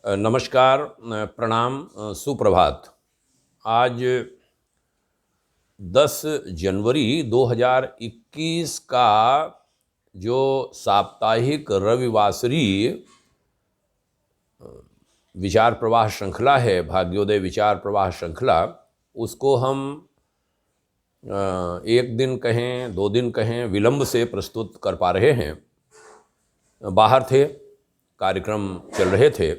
नमस्कार, प्रणाम, सुप्रभात। आज 10 जनवरी 2021 का जो साप्ताहिक रविवासरी विचार प्रवाह श्रृंखला है, भाग्योदय विचार प्रवाह श्रृंखला, उसको हम एक दिन कहें, 2 दिन कहें, विलंब से प्रस्तुत कर पा रहे हैं। बाहर थे, कार्यक्रम चल रहे थे,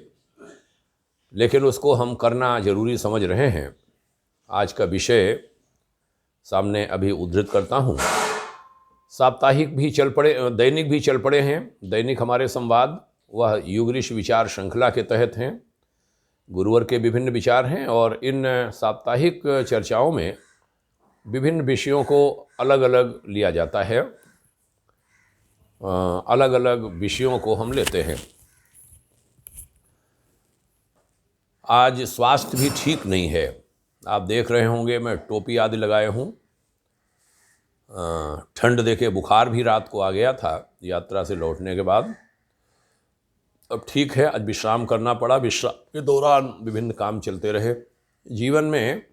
लेकिन उसको हम करना जरूरी समझ रहे हैं। आज का विषय सामने अभी उद्धृत करता हूँ। साप्ताहिक भी चल पड़े, दैनिक भी चल पड़े हैं। दैनिक हमारे संवाद वह युगऋषि विचार श्रृंखला के तहत हैं। गुरुवार के विभिन्न विचार हैं और इन साप्ताहिक चर्चाओं में विभिन्न विषयों को अलग अलग लिया जाता है। अलग अलग विषयों को हम लेते हैं। आज स्वास्थ्य भी ठीक नहीं है। आप देख रहे होंगे मैं टोपी आदि लगाए हूँ। ठंड देखे बुखार भी रात को आ गया था यात्रा से लौटने के बाद। अब ठीक है, आज विश्राम करना पड़ा। विश्राम के दौरान विभिन्न काम चलते रहे। जीवन में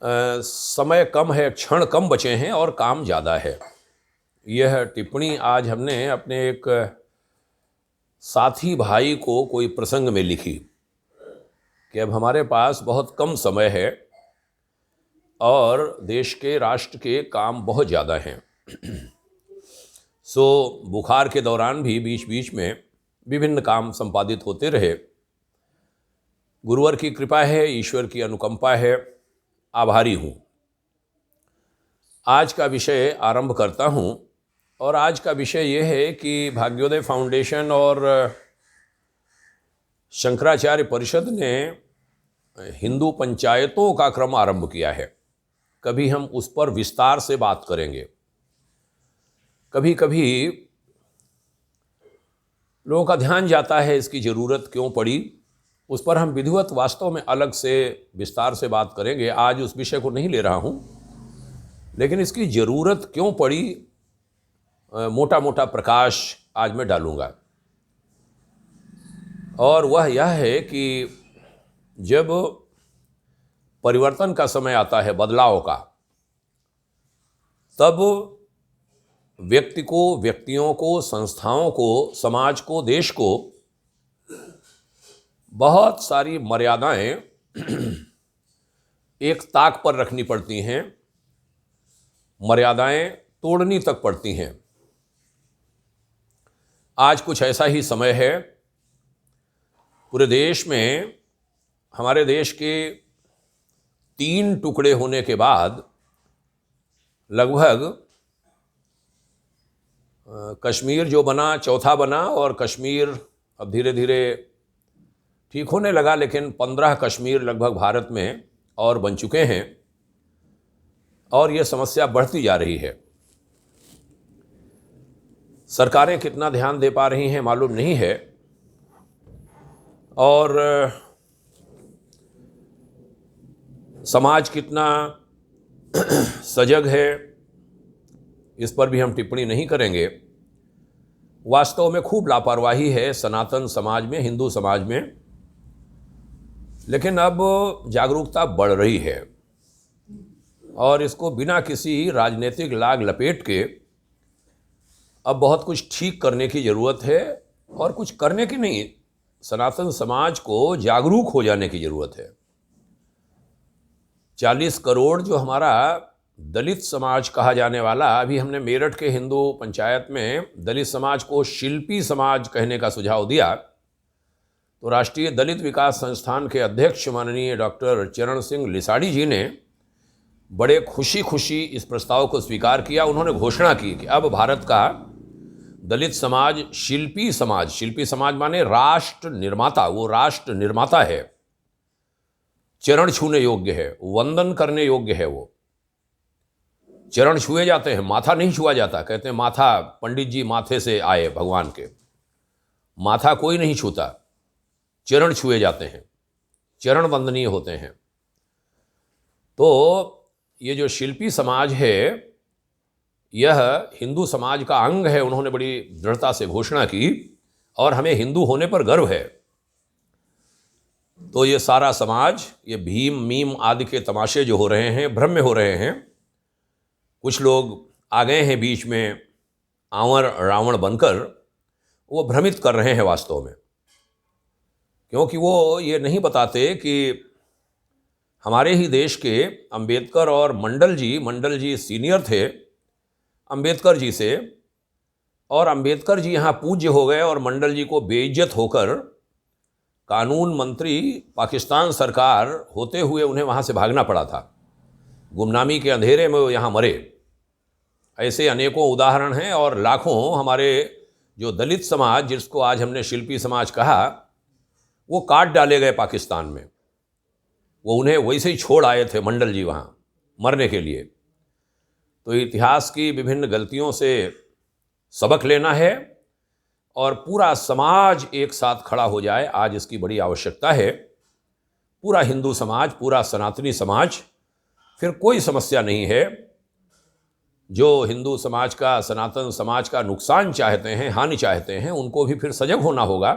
समय कम है, क्षण कम बचे हैं और काम ज़्यादा है। यह टिप्पणी आज हमने अपने एक साथी भाई को कोई प्रसंग में लिखी कि अब हमारे पास बहुत कम समय है और देश के, राष्ट्र के काम बहुत ज़्यादा हैं। बुखार के दौरान भी बीच बीच में विभिन्न काम संपादित होते रहे। गुरुवर की कृपा है, ईश्वर की अनुकंपा है, आभारी हूँ। आज का विषय आरंभ करता हूँ और आज का विषय ये है कि भाग्योदय फाउंडेशन और शंकराचार्य परिषद ने हिंदू पंचायतों का क्रम आरंभ किया है। कभी हम उस पर विस्तार से बात करेंगे। कभी कभी लोगों का ध्यान जाता है इसकी ज़रूरत क्यों पड़ी, उस पर हम विधिवत वास्तव में अलग से विस्तार से बात करेंगे। आज उस विषय को नहीं ले रहा हूँ, लेकिन इसकी ज़रूरत क्यों पड़ी मोटा मोटा प्रकाश आज मैं डालूँगा। और वह यह है कि जब परिवर्तन का समय आता है, बदलाव का, तब व्यक्ति को, व्यक्तियों को, संस्थाओं को, समाज को, देश को बहुत सारी मर्यादाएं एक ताक पर रखनी पड़ती हैं। मर्यादाएं तोड़नी तक पड़ती हैं। आज कुछ ऐसा ही समय है। पूरे देश में, हमारे देश के 3 टुकड़े होने के बाद लगभग कश्मीर जो बना, चौथा बना, और कश्मीर अब धीरे धीरे ठीक होने लगा, लेकिन 15 कश्मीर लगभग भारत में और बन चुके हैं और ये समस्या बढ़ती जा रही है। सरकारें कितना ध्यान दे पा रही हैं मालूम नहीं है, और समाज कितना सजग है इस पर भी हम टिप्पणी नहीं करेंगे। वास्तव में खूब लापरवाही है सनातन समाज में, हिंदू समाज में, लेकिन अब जागरूकता बढ़ रही है और इसको बिना किसी राजनीतिक लाग लपेट के अब बहुत कुछ ठीक करने की ज़रूरत है। और कुछ करने की नहीं, सनातन समाज को जागरूक हो जाने की ज़रूरत है। 40 करोड़ जो हमारा दलित समाज कहा जाने वाला, अभी हमने मेरठ के हिंदू पंचायत में दलित समाज को शिल्पी समाज कहने का सुझाव दिया, तो राष्ट्रीय दलित विकास संस्थान के अध्यक्ष माननीय डॉक्टर चरण सिंह लिसाड़ी जी ने बड़े खुशी खुशी इस प्रस्ताव को स्वीकार किया। उन्होंने घोषणा की कि अब भारत का दलित समाज शिल्पी समाज, शिल्पी समाज माने राष्ट्र निर्माता, वो राष्ट्र निर्माता है, चरण छूने योग्य है, वंदन करने योग्य है। वो चरण छुए जाते हैं, माथा नहीं छुआ जाता। कहते हैं माथा, पंडित जी माथे से आए भगवान के, माथा कोई नहीं छूता, चरण छुए जाते हैं, चरण वंदनीय होते हैं। तो ये जो शिल्पी समाज है, यह हिंदू समाज का अंग है। उन्होंने बड़ी दृढ़ता से घोषणा की और हमें हिंदू होने पर गर्व है। तो ये सारा समाज, ये भीम मीम आदि के तमाशे जो हो रहे हैं, भ्रम में हो रहे हैं। कुछ लोग आ गए हैं बीच में आंवर रावण बनकर, वो भ्रमित कर रहे हैं वास्तव में, क्योंकि वो ये नहीं बताते कि हमारे ही देश के अंबेडकर और मंडल जी सीनियर थे अंबेडकर जी से, और अंबेडकर जी यहाँ पूज्य हो गए और मंडल जी को बेइज्जत होकर कानून मंत्री पाकिस्तान सरकार होते हुए उन्हें वहाँ से भागना पड़ा था। गुमनामी के अंधेरे में वो यहाँ मरे। ऐसे अनेकों उदाहरण हैं, और लाखों हमारे जो दलित समाज, जिसको आज हमने शिल्पी समाज कहा, वो काट डाले गए पाकिस्तान में। वो उन्हें वैसे ही छोड़ आए थे मंडल जी वहाँ मरने के लिए। तो इतिहास की विभिन्न गलतियों से सबक लेना है और पूरा समाज एक साथ खड़ा हो जाए, आज इसकी बड़ी आवश्यकता है। पूरा हिंदू समाज, पूरा सनातनी समाज, फिर कोई समस्या नहीं है। जो हिंदू समाज का, सनातन समाज का नुकसान चाहते हैं, हानि चाहते हैं, उनको भी फिर सजग होना होगा।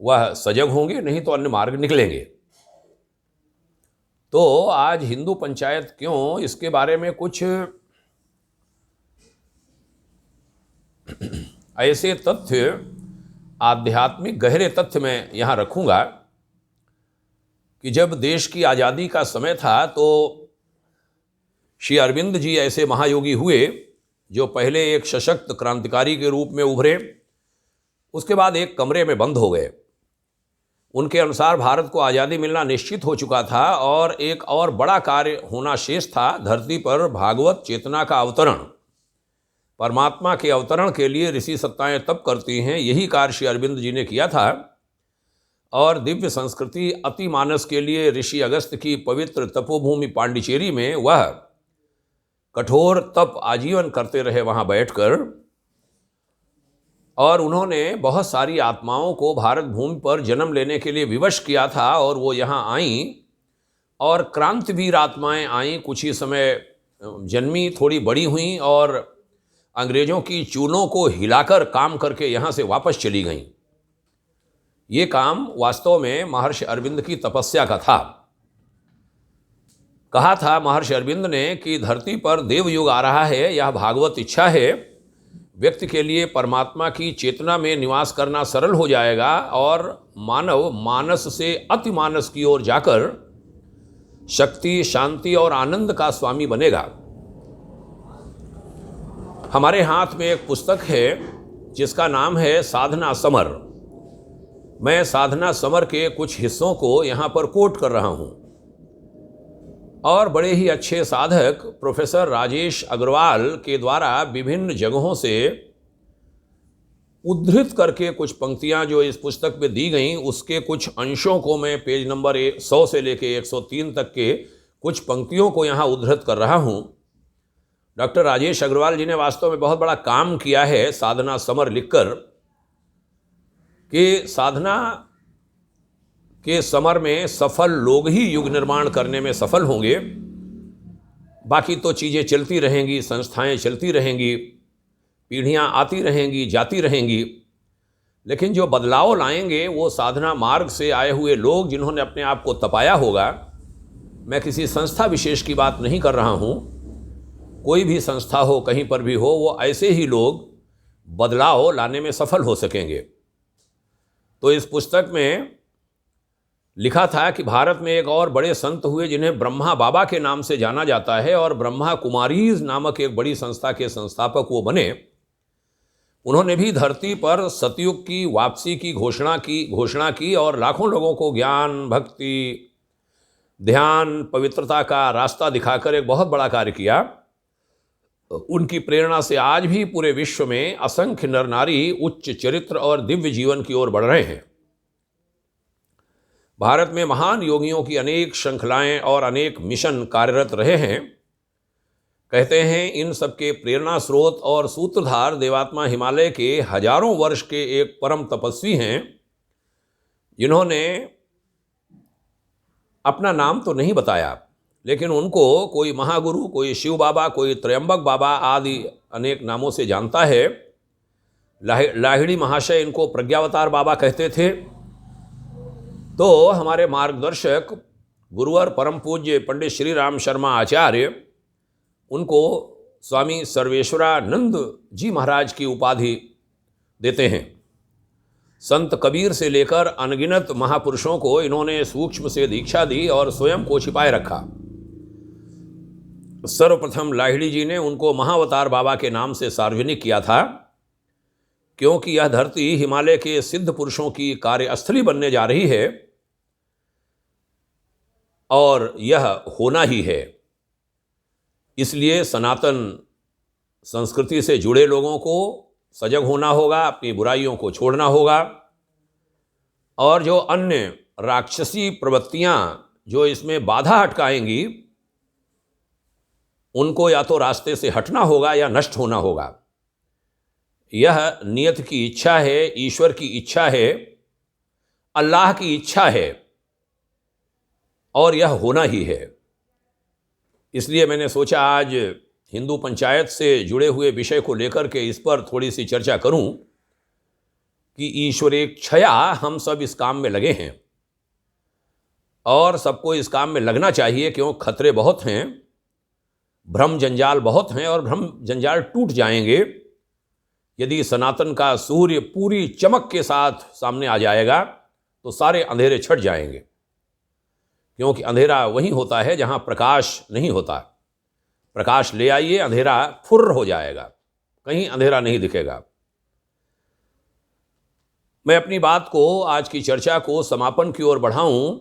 वह सजग होंगे, नहीं तो अन्य मार्ग निकलेंगे। तो आज हिंदू पंचायत क्यों, इसके बारे में कुछ ऐसे तथ्य, आध्यात्मिक गहरे तथ्य मैं यहाँ रखूँगा कि जब देश की आज़ादी का समय था तो श्री अरविंद जी ऐसे महायोगी हुए जो पहले एक सशक्त क्रांतिकारी के रूप में उभरे, उसके बाद एक कमरे में बंद हो गए। उनके अनुसार भारत को आज़ादी मिलना निश्चित हो चुका था और एक और बड़ा कार्य होना शेष था, धरती पर भागवत चेतना का अवतरण। परमात्मा के अवतरण के लिए ऋषि सत्ताएं तप करती हैं, यही कार्य श्री अरविंद जी ने किया था। और दिव्य संस्कृति अतिमानस के लिए ऋषि अगस्त की पवित्र तपोभूमि पांडिचेरी में वह कठोर तप आजीवन करते रहे वहाँ बैठकर, और उन्होंने बहुत सारी आत्माओं को भारत भूमि पर जन्म लेने के लिए विवश किया था, और वो यहाँ आईं और क्रांतिवीर आत्माएं आईं। कुछ ही समय जन्मी, थोड़ी बड़ी हुईं और अंग्रेज़ों की चूलों को हिलाकर काम करके यहाँ से वापस चली गईं। ये काम वास्तव में महर्षि अरविंद की तपस्या का था। कहा था महर्षि अरविंद ने कि धरती पर देवयुग आ रहा है, यह भागवत इच्छा है। व्यक्ति के लिए परमात्मा की चेतना में निवास करना सरल हो जाएगा और मानव मानस से अतिमानस की ओर जाकर शक्ति, शांति और आनंद का स्वामी बनेगा। हमारे हाथ में एक पुस्तक है जिसका नाम है साधना समर। मैं साधना समर के कुछ हिस्सों को यहाँ पर कोट कर रहा हूँ, और बड़े ही अच्छे साधक प्रोफेसर राजेश अग्रवाल के द्वारा विभिन्न जगहों से उद्धृत करके कुछ पंक्तियाँ जो इस पुस्तक में दी गई, उसके कुछ अंशों को मैं पेज नंबर 100 से लेके 103 तक के कुछ पंक्तियों को यहाँ उद्धृत कर रहा हूँ। डॉक्टर राजेश अग्रवाल जी ने वास्तव में बहुत बड़ा काम किया है साधना समर लिखकर, कि साधना के समर में सफल लोग ही युग निर्माण करने में सफल होंगे। बाकी तो चीज़ें चलती रहेंगी, संस्थाएं चलती रहेंगी, पीढ़ियां आती रहेंगी, जाती रहेंगी, लेकिन जो बदलाव लाएंगे वो साधना मार्ग से आए हुए लोग, जिन्होंने अपने आप को तपाया होगा। मैं किसी संस्था विशेष की बात नहीं कर रहा हूँ, कोई भी संस्था हो, कहीं पर भी हो, वो ऐसे ही लोग बदलाव लाने में सफल हो सकेंगे। तो इस पुस्तक में लिखा था कि भारत में एक और बड़े संत हुए जिन्हें ब्रह्मा बाबा के नाम से जाना जाता है, और ब्रह्मा कुमारीज नामक एक बड़ी संस्था के संस्थापक वो बने। उन्होंने भी धरती पर सतयुग की वापसी की घोषणा की और लाखों लोगों को ज्ञान, भक्ति, ध्यान, पवित्रता का रास्ता दिखाकर एक बहुत बड़ा कार्य किया। उनकी प्रेरणा से आज भी पूरे विश्व में असंख्य नर नारी उच्च चरित्र और दिव्य जीवन की ओर बढ़ रहे हैं। भारत में महान योगियों की अनेक श्रृंखलाएं और अनेक मिशन कार्यरत रहे हैं। कहते हैं इन सबके प्रेरणा स्रोत और सूत्रधार देवात्मा हिमालय के हजारों वर्ष के एक परम तपस्वी हैं, जिन्होंने अपना नाम तो नहीं बताया, लेकिन उनको कोई महागुरु, कोई शिव बाबा, कोई त्रयंबक बाबा आदि अनेक नामों से जानता है। लाहिड़ी महाशय इनको प्रज्ञावतार बाबा कहते थे। तो हमारे मार्गदर्शक गुरुवर परम पूज्य पंडित श्री राम शर्मा आचार्य, उनको स्वामी सर्वेश्वरानंद जी महाराज की उपाधि देते हैं। संत कबीर से लेकर अनगिनत महापुरुषों को इन्होंने सूक्ष्म से दीक्षा दी और स्वयं को छिपाए रखा। सर्वप्रथम लाहिड़ी जी ने उनको महाअवतार बाबा के नाम से सार्वजनिक किया था, क्योंकि यह धरती हिमालय के सिद्ध पुरुषों की कार्यस्थली बनने जा रही है और यह होना ही है। इसलिए सनातन संस्कृति से जुड़े लोगों को सजग होना होगा, अपनी बुराइयों को छोड़ना होगा, और जो अन्य राक्षसी प्रवृत्तियां जो इसमें बाधा अटकाएंगी उनको या तो रास्ते से हटना होगा या नष्ट होना होगा। यह नियत की इच्छा है, ईश्वर की इच्छा है, अल्लाह की इच्छा है और यह होना ही है। इसलिए मैंने सोचा आज हिंदू पंचायत से जुड़े हुए विषय को लेकर के इस पर थोड़ी सी चर्चा करूं कि ईश्वरेच्छया हम सब इस काम में लगे हैं और सबको इस काम में लगना चाहिए, क्यों खतरे बहुत हैं, भ्रम जंजाल बहुत हैं और भ्रम जंजाल टूट जाएंगे यदि सनातन का सूर्य पूरी चमक के साथ सामने आ जाएगा तो सारे अंधेरे छट जाएंगे, क्योंकि अंधेरा वहीं होता है जहां प्रकाश नहीं होता। प्रकाश ले आइए, अंधेरा फुर्र हो जाएगा, कहीं अंधेरा नहीं दिखेगा। मैं अपनी बात को, आज की चर्चा को समापन की ओर बढ़ाऊं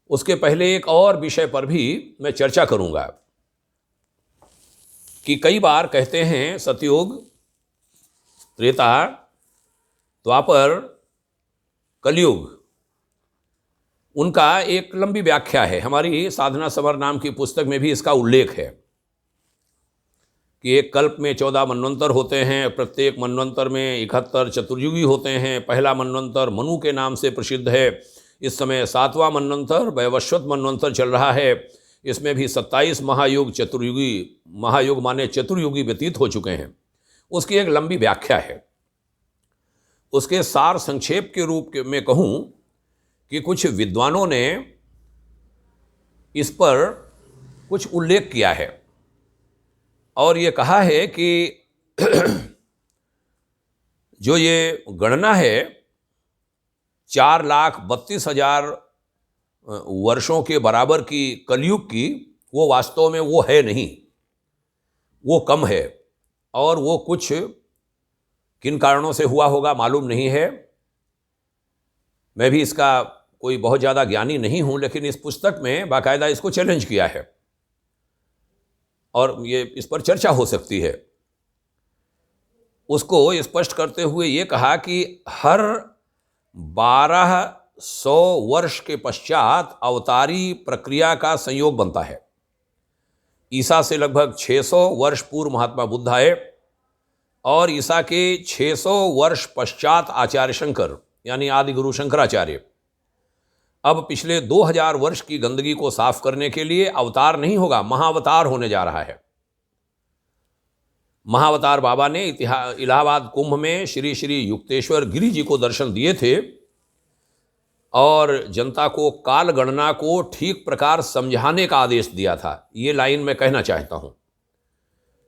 उसके पहले एक और विषय पर भी मैं चर्चा करूंगा कि कई बार कहते हैं सतयुग, त्रेता, द्वापर, कलयुग, उनका एक लंबी व्याख्या है। हमारी साधना समर नाम की पुस्तक में भी इसका उल्लेख है कि एक कल्प में 14 मनवंतर होते हैं, प्रत्येक मनवंतर में 71 चतुर्युगी होते हैं। पहला मनवंतर मनु के नाम से प्रसिद्ध है। इस समय 7वां मनवंतर वैवस्वत मनवंतर चल रहा है। इसमें भी 27 महायुग, चतुर्युगी महायुग माने चतुर्युगी व्यतीत हो चुके हैं। उसकी एक लंबी व्याख्या है। उसके सार संक्षेप के रूप में कहूँ कि कुछ विद्वानों ने इस पर कुछ उल्लेख किया है और ये कहा है कि जो ये गणना है 4,32,000 वर्षों के बराबर की कलयुग की, वो वास्तव में वो है नहीं, वो कम है और वो कुछ किन कारणों से हुआ होगा मालूम नहीं है। मैं भी इसका कोई बहुत ज़्यादा ज्ञानी नहीं हूँ, लेकिन इस पुस्तक में बाकायदा इसको चैलेंज किया है और ये इस पर चर्चा हो सकती है। उसको स्पष्ट करते हुए ये कहा कि हर 1200 वर्ष के पश्चात अवतारी प्रक्रिया का संयोग बनता है। ईसा से लगभग 600 वर्ष पूर्व महात्मा बुद्ध आए और ईसा के 600 वर्ष पश्चात आचार्य शंकर यानी आदि गुरु शंकराचार्य अब पिछले 2000 वर्ष की गंदगी को साफ करने के लिए अवतार नहीं होगा, महाअवतार होने जा रहा है। महाअवतार बाबा ने इलाहाबाद कुंभ में श्री श्री युक्तेश्वर गिरि जी को दर्शन दिए थे और जनता को काल गणना को ठीक प्रकार समझाने का आदेश दिया था। ये लाइन मैं कहना चाहता हूं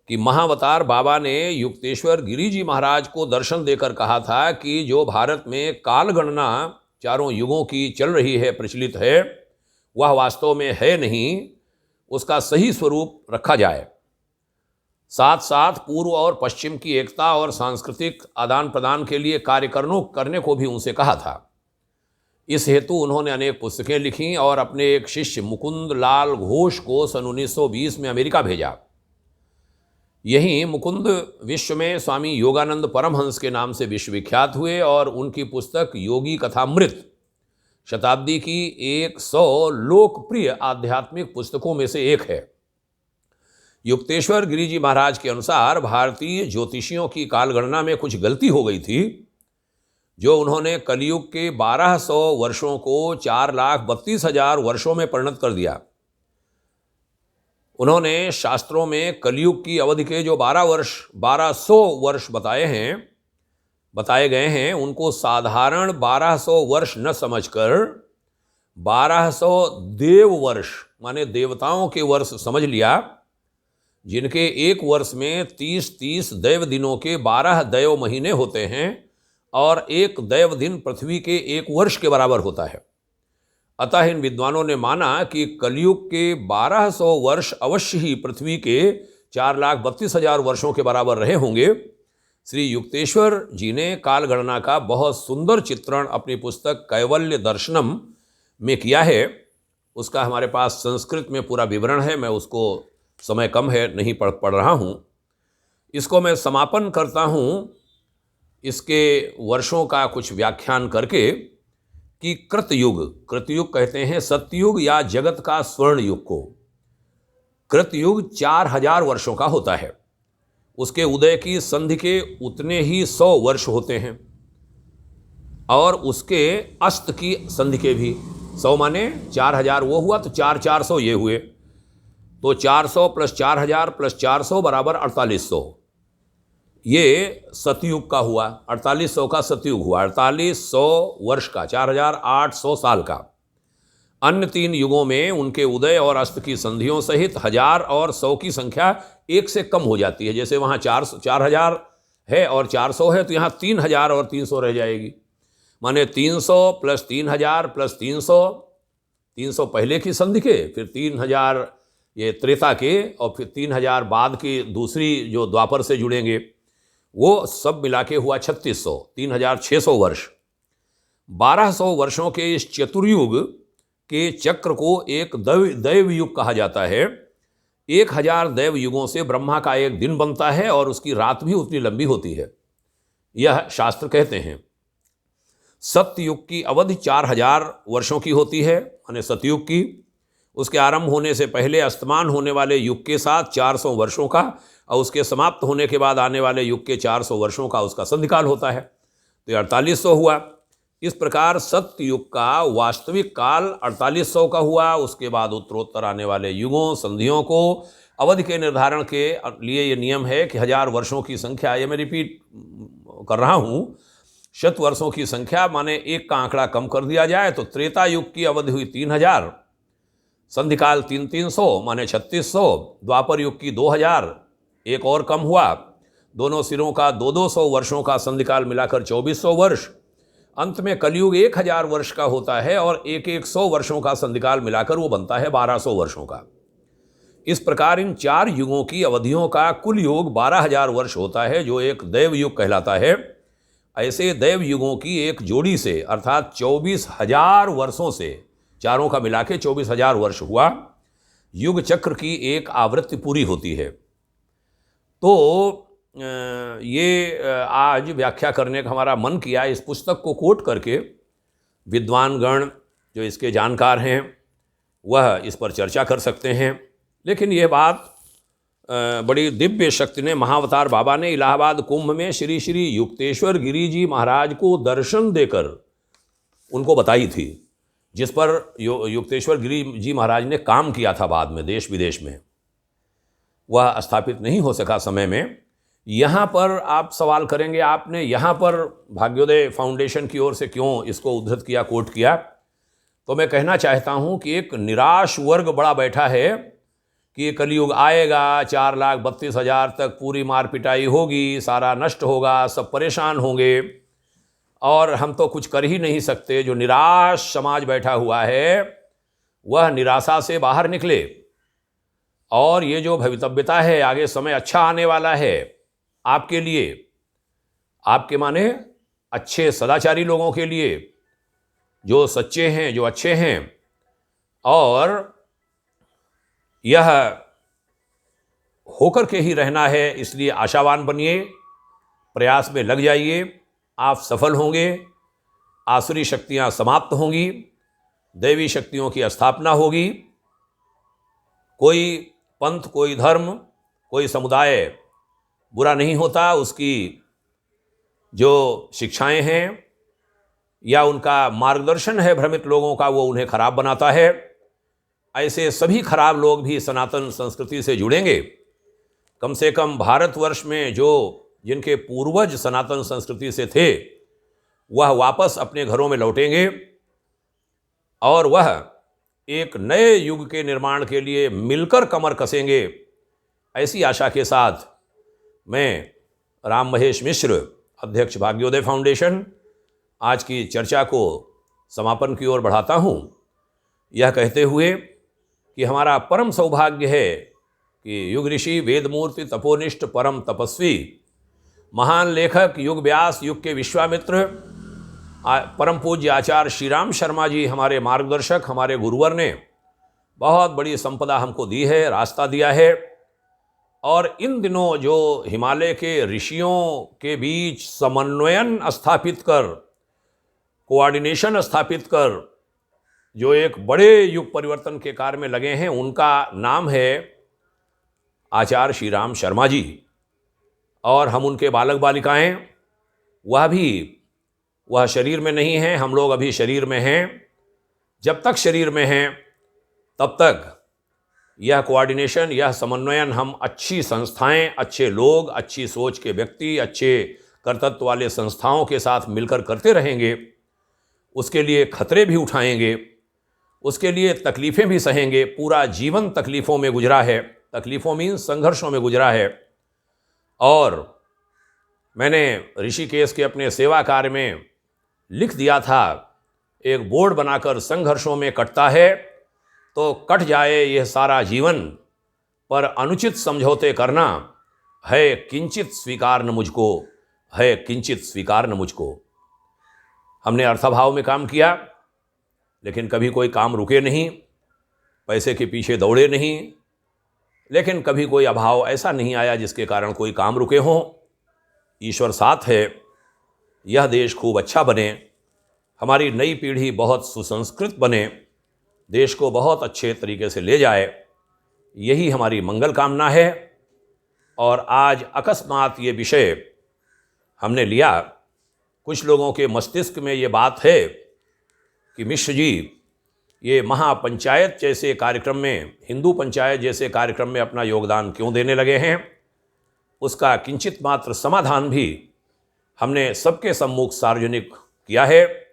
कि महाअवतार बाबा ने युक्तेश्वर गिरि जी महाराज को दर्शन देकर कहा था कि जो भारत में काल गणना चारों युगों की चल रही है, प्रचलित है, वह वास्तव में है नहीं, उसका सही स्वरूप रखा जाए। साथ साथ पूर्व और पश्चिम की एकता और सांस्कृतिक आदान प्रदान के लिए कार्य करने को भी उनसे कहा था। इस हेतु उन्होंने अनेक पुस्तकें लिखीं और अपने एक शिष्य मुकुंद लाल घोष को सन 1920 में अमेरिका भेजा। यहीं मुकुंद विश्व में स्वामी योगानंद परमहंस के नाम से विश्वविख्यात हुए और उनकी पुस्तक योगी कथामृत शताब्दी की 100 लोकप्रिय आध्यात्मिक पुस्तकों में से एक है। युक्तेश्वर गिरि जी महाराज के अनुसार भारतीय ज्योतिषियों की कालगणना में कुछ गलती हो गई थी, जो उन्होंने कलयुग के 1200 वर्षों को 4,32,000 वर्षों में परिणत कर दिया। उन्होंने शास्त्रों में कलयुग की अवधि के जो 1200 वर्ष बताए हैं, बताए गए हैं उनको साधारण 1200 वर्ष न समझकर 1200 देव वर्ष माने देवताओं के वर्ष समझ लिया, जिनके एक वर्ष में 30-30 दैव दिनों के 12 दैव महीने होते हैं और एक दैव दिन पृथ्वी के एक वर्ष के बराबर होता है। अतः इन विद्वानों ने माना कि कलयुग के 1200 वर्ष अवश्य ही पृथ्वी के 4,32,000 वर्षों के बराबर रहे होंगे। श्री युक्तेश्वर जी ने काल गणना का बहुत सुंदर चित्रण अपनी पुस्तक कैवल्य दर्शनम में किया है। उसका हमारे पास संस्कृत में पूरा विवरण है, मैं उसको समय कम है नहीं पढ़ रहा हूँ। इसको मैं समापन करता हूँ इसके वर्षों का कुछ व्याख्यान करके कि कृतयुग कहते हैं सत्ययुग या जगत का स्वर्ण युग को। कृतयुग 4000 वर्षों का होता है। उसके उदय की संधि के उतने ही 100 वर्ष होते हैं और उसके अस्त की संधि के भी 100 माने 4000 वो हुआ तो 400 ये हुए, तो 400 प्लस 4000 प्लस 400 बराबर 4800। ये सतयुग का हुआ, 4800 का सतयुग हुआ, 4800 वर्ष का, 4800 साल का। अन्य 3 युगों में उनके उदय और अस्त की संधियों सहित 1000 और 100 की संख्या 1 से कम हो जाती है। जैसे वहाँ 4000 है और 400 है तो यहाँ 3000 और 300 रह जाएगी। माने 300 प्लस 3000 प्लस 300 पहले की संधि के, फिर 3000 ये त्रेता के, और फिर 3000 बाद की दूसरी जो द्वापर से जुड़ेंगे, वो सब मिला के हुआ 3600, 3600 वर्ष। 1200 वर्षों के इस चतुर्युग के चक्र को एक दैव युग कहा जाता है। 1000 दैव युगों से ब्रह्मा का एक दिन बनता है और उसकी रात भी उतनी लंबी होती है, यह शास्त्र कहते हैं। सत्ययुग की अवधि 4000 वर्षों की होती है, यानी सतयुग की। उसके आरंभ होने से पहले अस्तमान होने वाले युग के साथ 400 वर्षों का और उसके समाप्त होने के बाद आने वाले युग के 400 वर्षों का उसका संधिकाल होता है, तो 4800 हुआ। इस प्रकार सत्ययुग का वास्तविक काल 4800 का हुआ। उसके बाद उत्तरोत्तर आने वाले युगों संधियों को अवधि के निर्धारण के लिए ये नियम है कि 1000 वर्षों की संख्या, ये मैं रिपीट कर रहा हूँ, शत वर्षों की संख्या माने एक का आंकड़ा कम कर दिया जाए तो त्रेता युग की अवधि हुई 3000, संधिकाल 300 माने 3600, द्वापर युग की 2000, एक और कम हुआ, दोनों सिरों का 200 वर्षों का संधिकाल मिलाकर 2400 वर्ष। अंत में कलयुग 1000 वर्ष का होता है और एक 100 वर्षों का संधिकाल मिलाकर वो बनता है 1200 वर्षों का। इस प्रकार इन 4 युगों की अवधियों का कुल योग 12000 वर्ष होता है, जो एक दैव युग कहलाता है। ऐसे दैव युगों की एक जोड़ी से अर्थात 24000 वर्षों से, चारों का मिला के 24000 वर्ष हुआ। युग चक्र की एक आवृत्ति पूरी होती है। तो ये आज व्याख्या करने का हमारा मन किया। इस पुस्तक को कोट करके विद्वानगण जो इसके जानकार हैं वह इस पर चर्चा कर सकते हैं, लेकिन यह बात बड़ी दिव्य शक्ति ने, महाअवतार बाबा ने इलाहाबाद कुंभ में श्री श्री युक्तेश्वर गिरी जी महाराज को दर्शन देकर उनको बताई थी, जिस पर युक्तेश्वर गिरी जी महाराज ने काम किया था बाद में देश विदेश में। वह स्थापित नहीं हो सका समय में। यहाँ पर आप सवाल करेंगे, आपने यहाँ पर भाग्योदय फाउंडेशन की ओर से क्यों इसको उद्धृत किया, कोट किया? तो मैं कहना चाहता हूँ कि एक निराश वर्ग बड़ा बैठा है कि ये कलयुग आएगा, 4,32,000 तक पूरी मार पिटाई होगी, सारा नष्ट होगा, सब परेशान होंगे और हम तो कुछ कर ही नहीं सकते। जो निराश समाज बैठा हुआ है वह निराशा से बाहर निकले और ये जो भवितव्यता है, आगे समय अच्छा आने वाला है आपके लिए, आपके माने अच्छे सदाचारी लोगों के लिए, जो सच्चे हैं, जो अच्छे हैं, और यह होकर के ही रहना है। इसलिए आशावान बनिए, प्रयास में लग जाइए, आप सफल होंगे। आसुरी शक्तियां समाप्त होंगी, दैवी शक्तियों की स्थापना होगी। कोई पंथ, कोई धर्म, कोई समुदाय बुरा नहीं होता, उसकी जो शिक्षाएं हैं या उनका मार्गदर्शन है भ्रमित लोगों का, वो उन्हें खराब बनाता है। ऐसे सभी खराब लोग भी सनातन संस्कृति से जुड़ेंगे। कम से कम भारतवर्ष में जो जिनके पूर्वज सनातन संस्कृति से थे, वह वापस अपने घरों में लौटेंगे और वह एक नए युग के निर्माण के लिए मिलकर कमर कसेंगे। ऐसी आशा के साथ मैं राम महेश मिश्र, अध्यक्ष भाग्योदय फाउंडेशन, आज की चर्चा को समापन की ओर बढ़ाता हूँ, यह कहते हुए कि हमारा परम सौभाग्य है कि युग ऋषि, वेदमूर्ति, तपोनिष्ठ, परम तपस्वी, महान लेखक, युग व्यास, युग के विश्वामित्र, परम पूज्य आचार्य श्री राम शर्मा जी, हमारे मार्गदर्शक, हमारे गुरुवर ने बहुत बड़ी संपदा हमको दी है, रास्ता दिया है। और इन दिनों जो हिमालय के ऋषियों के बीच समन्वयन स्थापित कर, कोऑर्डिनेशन स्थापित कर, जो एक बड़े युग परिवर्तन के कार्य में लगे हैं, उनका नाम है आचार्य श्री राम शर्मा जी। और हम उनके बालक बालिकाएं, वह शरीर में नहीं हैं, हम लोग अभी शरीर में हैं। जब तक शरीर में हैं तब तक यह कोऑर्डिनेशन, यह समन्वयन हम अच्छी संस्थाएं, अच्छे लोग, अच्छी सोच के व्यक्ति, अच्छे कर्तृत्व वाले संस्थाओं के साथ मिलकर करते रहेंगे। उसके लिए खतरे भी उठाएंगे, उसके लिए तकलीफ़ें भी सहेंगे। पूरा जीवन तकलीफ़ों में गुजरा है, तकलीफ़ों मीन संघर्षों में गुजरा है। और मैंने ऋषिकेश के अपने सेवा कार्य में लिख दिया था, एक बोर्ड बनाकर, संघर्षों में कटता है तो कट जाए यह सारा जीवन, पर अनुचित समझौते करना है किंचित स्वीकार न मुझको, है किंचित स्वीकार न मुझको। हमने अर्थाभाव में काम किया, लेकिन कभी कोई काम रुके नहीं, पैसे के पीछे दौड़े नहीं, लेकिन कभी कोई अभाव ऐसा नहीं आया जिसके कारण कोई काम रुके हों। ईश्वर साथ है, यह देश खूब अच्छा बने, हमारी नई पीढ़ी बहुत सुसंस्कृत बने, देश को बहुत अच्छे तरीके से ले जाए, यही हमारी मंगल कामना है। और आज अकस्मात ये विषय हमने लिया, कुछ लोगों के मस्तिष्क में ये बात है कि मिश्र जी ये महापंचायत जैसे कार्यक्रम में, हिंदू पंचायत जैसे कार्यक्रम में अपना योगदान क्यों देने लगे हैं। उसका किंचित मात्र समाधान भी हमने सबके सम्मुख सार्वजनिक किया है।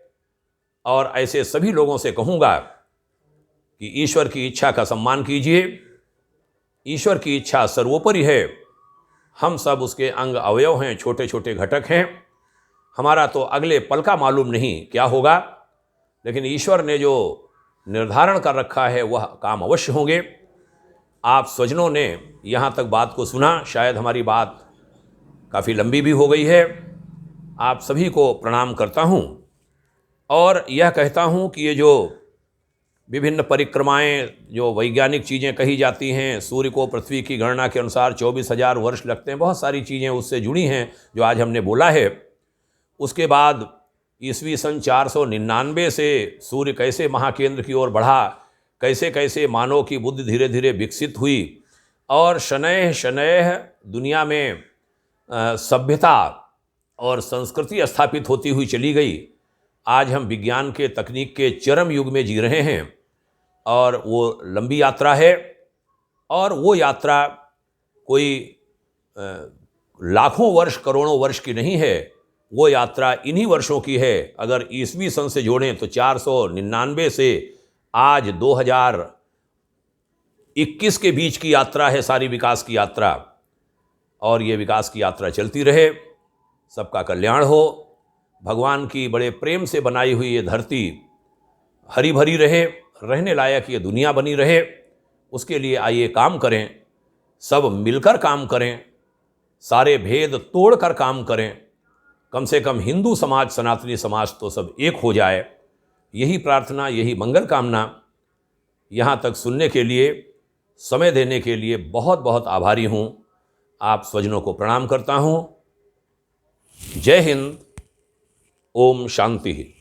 और ऐसे सभी लोगों से कहूँगा कि ईश्वर की इच्छा का सम्मान कीजिए। ईश्वर की इच्छा सर्वोपरि है, हम सब उसके अंग अवयव हैं, छोटे छोटे घटक हैं। हमारा तो अगले पल का मालूम नहीं क्या होगा, लेकिन ईश्वर ने जो निर्धारण कर रखा है वह काम अवश्य होंगे। आप स्वजनों ने यहाँ तक बात को सुना, शायद हमारी बात काफ़ी लंबी भी हो गई है। आप सभी को प्रणाम करता हूँ और यह कहता हूँ कि ये जो विभिन्न परिक्रमाएं, जो वैज्ञानिक चीज़ें कही जाती हैं, सूर्य को पृथ्वी की गणना के अनुसार 24,000 वर्ष लगते हैं, बहुत सारी चीज़ें उससे जुड़ी हैं जो आज हमने बोला है। उसके बाद ईस्वी सन 499 से सूर्य कैसे महाकेंद्र की ओर बढ़ा, कैसे कैसे मानव की बुद्धि धीरे धीरे विकसित हुई और शनैः शनैः दुनिया में सभ्यता और संस्कृति स्थापित होती हुई चली गई। आज हम विज्ञान के, तकनीक के चरम युग में जी रहे हैं और वो लंबी यात्रा है। और वो यात्रा कोई लाखों वर्ष, करोड़ों वर्ष की नहीं है, वो यात्रा इन्हीं वर्षों की है। अगर ईस्वी सन से जोड़ें तो 499 से आज 2021 के बीच की यात्रा है, सारी विकास की यात्रा। और ये विकास की यात्रा चलती रहे, सबका कल्याण हो। भगवान की बड़े प्रेम से बनाई हुई ये धरती हरी भरी रहे, रहने लायक ये दुनिया बनी रहे। उसके लिए आइए काम करें, सब मिलकर काम करें, सारे भेद तोड़कर काम करें। कम से कम हिंदू समाज, सनातनी समाज तो सब एक हो जाए, यही प्रार्थना, यही मंगल कामना। यहाँ तक सुनने के लिए, समय देने के लिए बहुत बहुत आभारी हूँ। आप स्वजनों को प्रणाम करता हूँ। जय हिंद। ओम शांति।